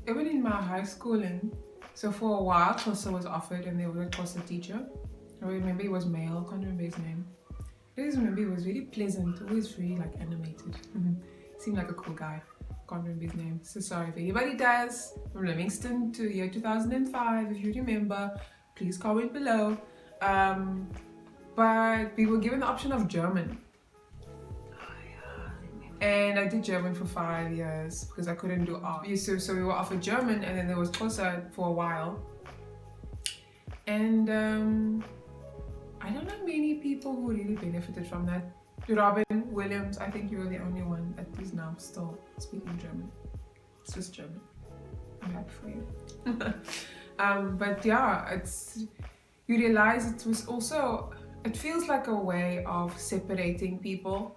even in my high schooling, so for a while, Xhosa was offered and there was a Xhosa teacher. I remember he was male, I can't remember his name. I just remember he was really pleasant, always very like animated. Seemed like a cool guy. Can't remember his name. So sorry if anybody does, from Livingston to year 2005, if you remember, please comment below. But we were given the option of German. And I did German for 5 years because I couldn't do art. So we were offered German, and then there was Xhosa for a while. And I don't know many people who really benefited from that. Robin Williams, I think you were the only one that is now still speaking German. It's just German. I'm happy for you. But yeah, you realize it was also, it feels like a way of separating people,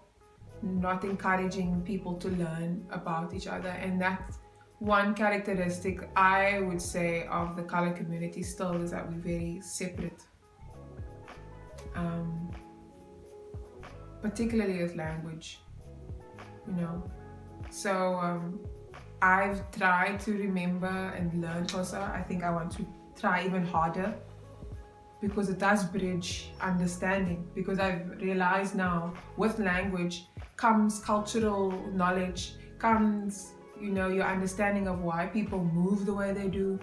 not encouraging people to learn about each other. And that's one characteristic I would say of the colour community still, is that we're very separate. Particularly as language, you know. So I've tried to remember and learn Xhosa. I think I want to try even harder because it does bridge understanding, because I've realized now with language comes cultural knowledge, comes, you know, your understanding of why people move the way they do,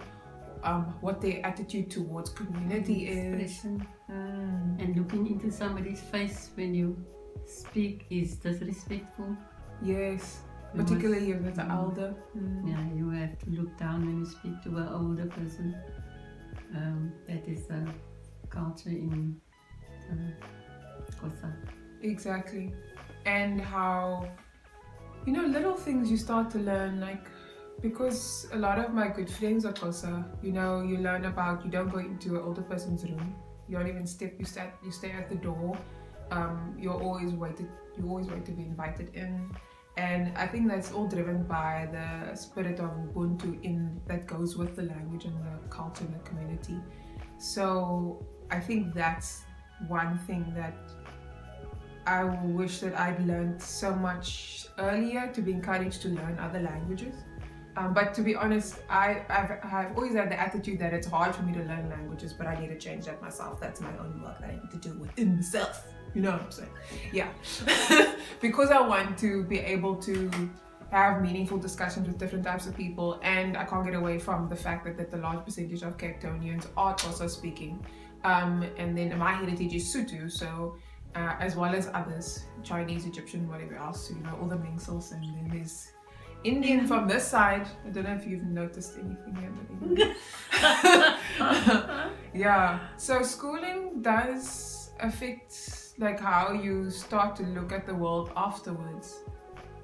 what their attitude towards community is. And looking into somebody's face when you speak is disrespectful. Yes, particularly if it's an elder. Yeah, you have to look down when you speak to an older person. That is a culture in Xhosa. Exactly. And how, you know, little things you start to learn, like, because a lot of my good friends are Xhosa, you know, you learn about, you don't go into an older person's room, you don't even step, you stay at the door. You always wait to be invited in, and I think that's all driven by the spirit of Ubuntu that goes with the language and the culture and the community. So I think that's one thing that I wish that I'd learned so much earlier, to be encouraged to learn other languages. But to be honest, I've always had the attitude that it's hard for me to learn languages, but I need to change that myself. That's my own work that I need to do within myself. You know what I'm saying? Yeah. Because I want to be able to have meaningful discussions with different types of people, and I can't get away from the fact that the large percentage of Cape Townians are Xhosa speaking. And then my heritage is Sotho, so as well as others, Chinese, Egyptian, whatever else, you know, all the Mengsels, and then there's Indian from this side. I don't know if you've noticed anything here. Yeah, so schooling does affect like how you start to look at the world afterwards,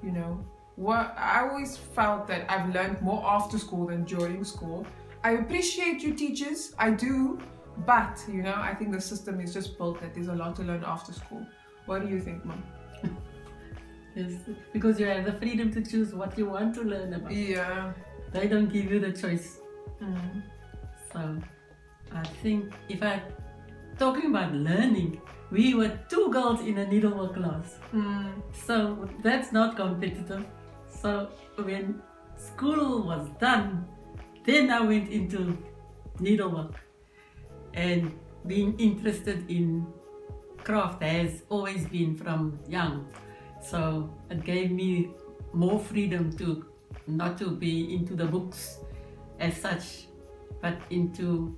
you know. What I always felt that I've learned more after school than during school. I appreciate you teachers, I do, but you know, I think the system is just built that there's a lot to learn after school. What do you think, Mom? Yes, because you have the freedom to choose what you want to learn about. Yeah. They don't give you the choice. So I think if I'm talking about learning, we were 2 girls in a needlework class. So that's not competitive. So when school was done, then I went into needlework. And being interested in craft has always been from young. So it gave me more freedom to not to be into the books as such, but into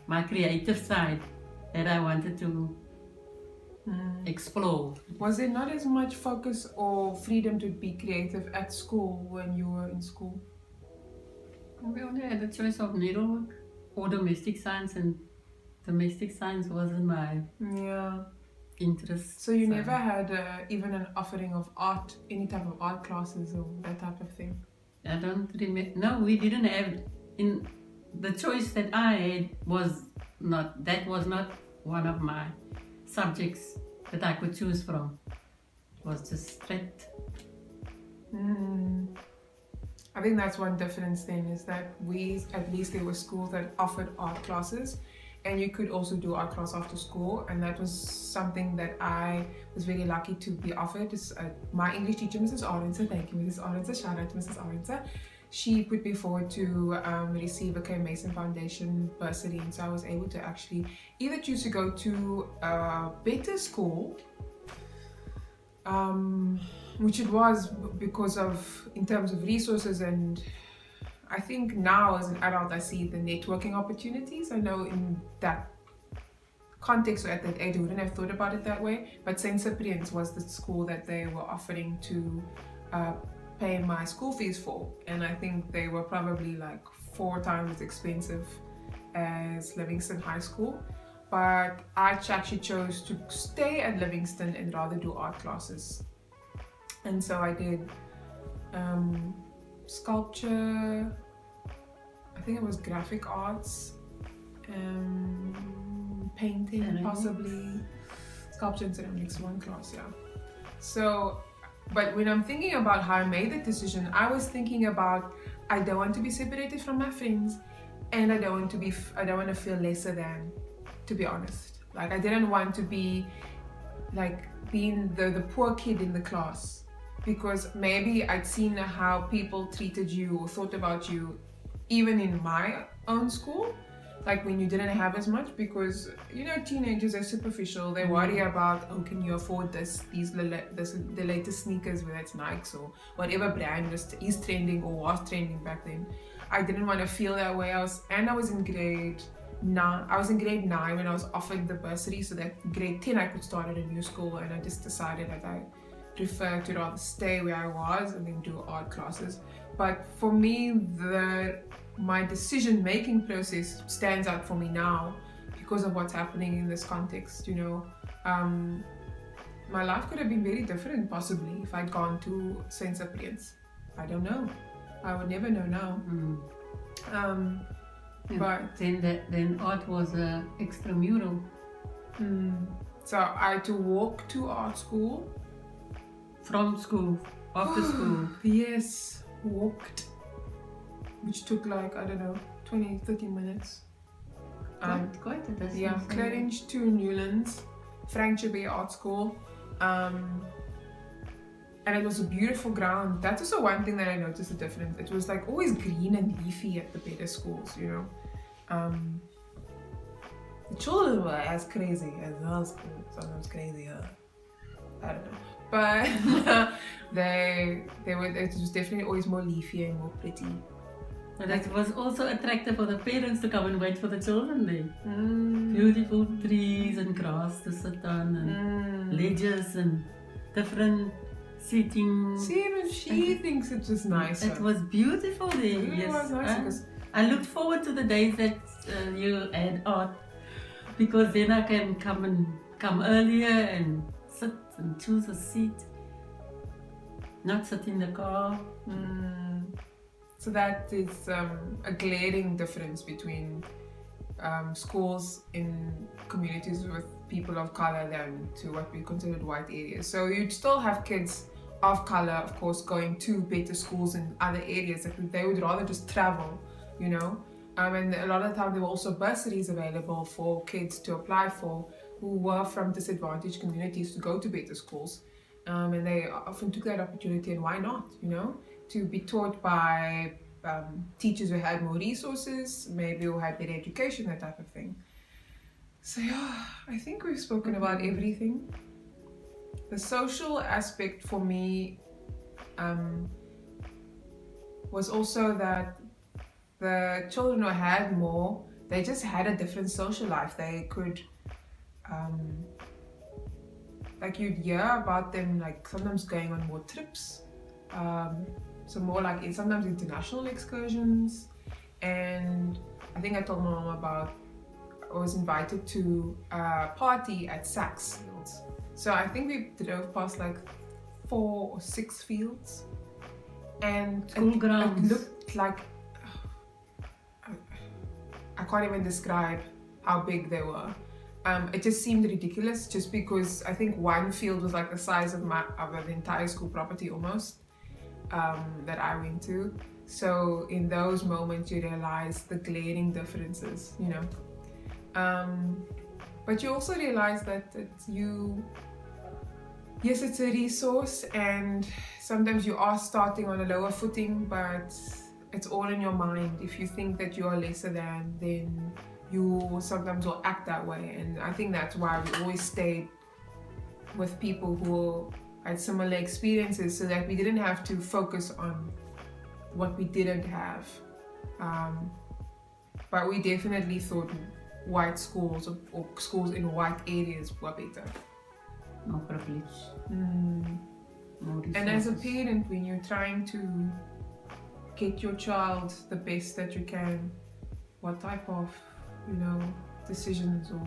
my creative side that I wanted to explore. Was there not as much focus or freedom to be creative at school when you were in school? We only had the choice of needlework or domestic science, and domestic science wasn't my interest. So you never had even an offering of art, any type of art classes or that type of thing? I don't remember. No, we didn't have. In the choice that I had was not one of my subjects that I could choose from. It was just straight. I think that's one difference then, is that at least there were schools that offered art classes, and you could also do art class after school, and that was something that I was very lucky to be offered. My English teacher, Mrs. Arendse, thank you Mrs. Arendse, shout out to Mrs. Arendse. she put me forward to receive a K Mason Foundation bursary, and so I was able to actually either choose to go to a better school, which it was because of, in terms of resources, and I think now as an adult I see the networking opportunities. I know in that context or at that age I wouldn't have thought about it that way, but St. Cyprian's was the school that they were offering to pay my school fees for, and I think they were probably like 4 times as expensive as Livingston High School. But I actually chose to stay at Livingston and rather do art classes, and so I did sculpture, I think it was graphic arts, painting, Ceramics. possibly sculpture and ceramics, one class, yeah. So, but when I'm thinking about how I made the decision, I was thinking about, I don't want to be separated from my friends, and I don't want to feel lesser than, to be honest. Like, I didn't want to be like being the poor kid in the class, because maybe I'd seen how people treated you or thought about you even in my own school, like when you didn't have as much, because you know, teenagers are superficial. They worry about, oh, can you afford the latest sneakers, whether it's Nikes or whatever brand is trending or was trending back then. I didn't want to feel that way. I was in grade 9. I was in grade 9 when I was offered the bursary, so that grade 10 I could start at a new school, and I just decided that I prefer to rather stay where I was and then do art classes. But for me, my decision-making process stands out for me now because of what's happening in this context, you know. My life could have been very different possibly if I'd gone to St. Cyprian's. I don't know. I would never know now. But then art was extramural. So I had to walk to art school. From school, after school. Yes, walked, which took like, I don't know, 20-30 minutes. Quite a distance. Yeah, Claridge to Newlands, Frank Bay Art School. And it was a beautiful ground. That's also one thing that I noticed the difference. It was like always green and leafy at the better schools, you know. The children were as crazy as our school, sometimes crazier. I don't know. But it was definitely always more leafy and more pretty. And it was also attractive for the parents to come and wait for the children there. Beautiful trees and grass to sit on, and ledges and different seating. See, even she thinks it was nicer. It was beautiful there. It really yes. was nicer. I looked forward to the days that you had art, because then I can come earlier and sit and choose a seat, not sit in the car. So that is a glaring difference between schools in communities with people of color than to what we considered white areas. So you'd still have kids of color, of course, going to better schools in other areas that they would rather just travel, you know. And a lot of the time there were also bursaries available for kids to apply for who were from disadvantaged communities to go to better schools. And they often took that opportunity, and why not, you know, to be taught by teachers who had more resources, maybe who had better education, that type of thing. So yeah, I think we've spoken about everything. The social aspect for me was also that the children who had more, they just had a different social life. They could, like, you'd hear about them, like sometimes going on more trips, so more like sometimes international excursions. And I think I told my mom about, I was invited to a party at Saks Fields. So I think we drove past like 4 or 6 fields, and it looked like, I can't even describe how big they were. It just seemed ridiculous, just because I think one field was like the size of the entire school property almost, that I went to. So in those moments you realize the glaring differences, you know. But you also realize that yes, it's a resource, and sometimes you are starting on a lower footing, but it's all in your mind. If you think that you are lesser than, then you sometimes will act that way. And I think that's why we always stayed with people who had similar experiences, so that we didn't have to focus on what we didn't have. But we definitely thought white schools or schools in white areas were better. More privilege. More And as a resources. parent, when you're trying to get your child the best that you can, what type of, decisions or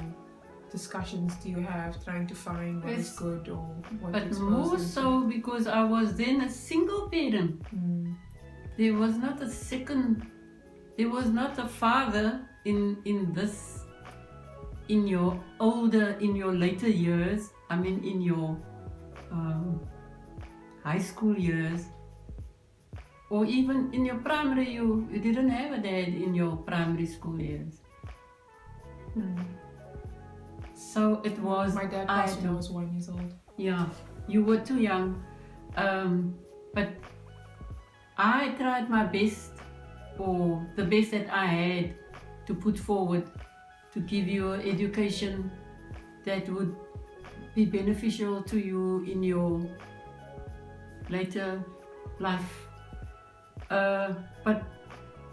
discussions do you have, trying to find what is Yes. good or what But is more so because I was then a single parent. There was not a second, there was not a father in your later years, in your high school years, or even in your primary, you didn't have a dad in your primary school years. So it was, My dad passed when I was 1 year old. yeah, you were too young. But I tried my best, or the best that I had, to put forward to give you an education that would be beneficial to you in your later life. But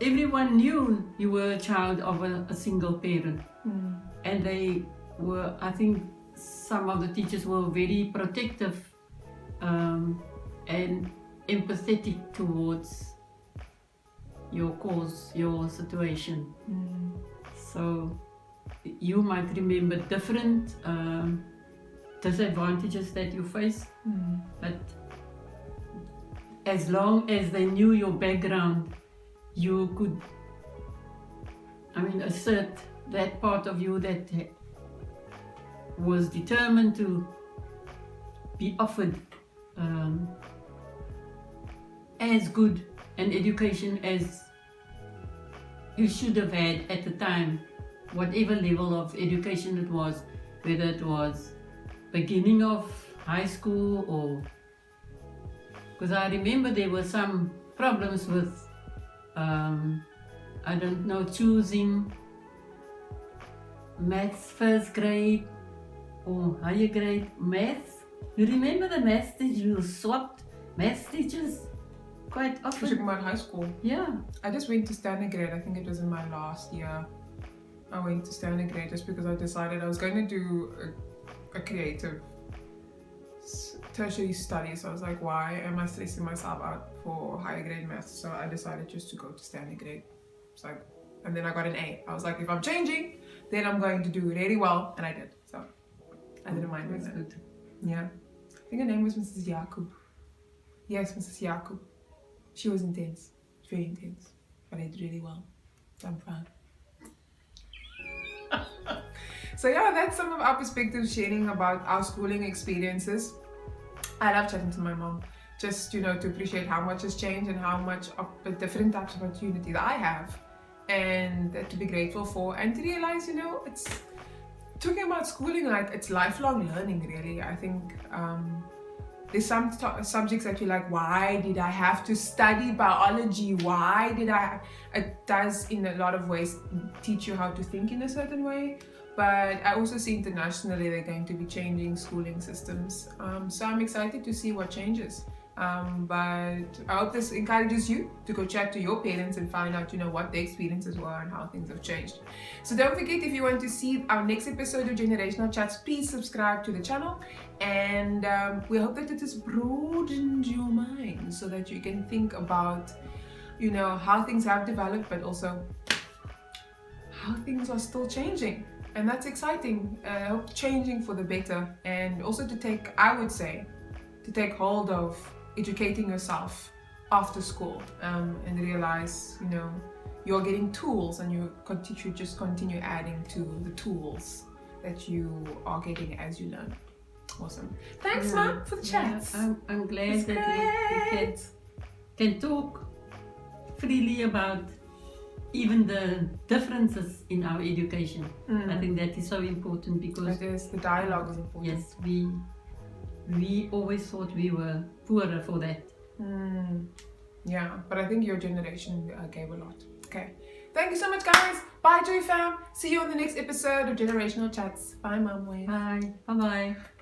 everyone knew you were a child of a single parent. And they were, I think some of the teachers were very protective and empathetic towards your cause, your situation. So you might remember different disadvantages that you faced, but as long as they knew your background, you could, assert that part of you that was determined to be offered as good an education as you should have had at the time, whatever level of education it was, whether it was beginning of high school or, because I remember there were some problems with choosing maths first grade or higher grade maths. You remember the maths teachers? You swapped maths teachers quite You're often. talking about high school. Yeah. I just went to standard grade. I think it was in my last year. I went to standard grade just because I decided I was going to do a creative tertiary study. So I was like, why am I stressing myself out for higher grade maths? So I decided just to go to standard grade. It's like, and then I got an A. I was like, if I'm changing, then I'm going to do really well, and I did. So I didn't mind doing That's that. good. Yeah, I think her name was Mrs. Jakub. Yes, Mrs. Jakub. She was intense, very intense, but I did really well. So I'm proud. So yeah, that's some of our perspectives, sharing about our schooling experiences. I love chatting to my mom, just to appreciate how much has changed and how much of the different types of opportunities I have, and to be grateful for, and to realize, it's talking about schooling, like it's lifelong learning. Really, I think there's some subjects that you're like, why did I have to study biology? Why did I? It does in a lot of ways teach you how to think in a certain way. But I also see internationally they're going to be changing schooling systems. So I'm excited to see what changes. But I hope this encourages you to go chat to your parents and find out, what their experiences were and how things have changed. So don't forget, if you want to see our next episode of Generational Chats, please subscribe to the channel. And we hope that it has broadened your mind so that you can think about, how things have developed, but also how things are still changing. And that's exciting. Changing for the better. And also to take hold of educating yourself after school, and realize, you're getting tools, and you should just continue adding to the tools that you are getting as you learn. Awesome. Thanks, Mom, for the chats. I'm glad It's that we can talk freely about even the differences in our education. I think that is so important, because The dialogue is important. yes, we always thought we were poorer for that. Yeah, but I think your generation gave a lot. Okay. Thank you so much, guys. Bye, Joy Fam. See you on the next episode of Generational Chats. Bye, Mom Wave. Bye. Bye-bye.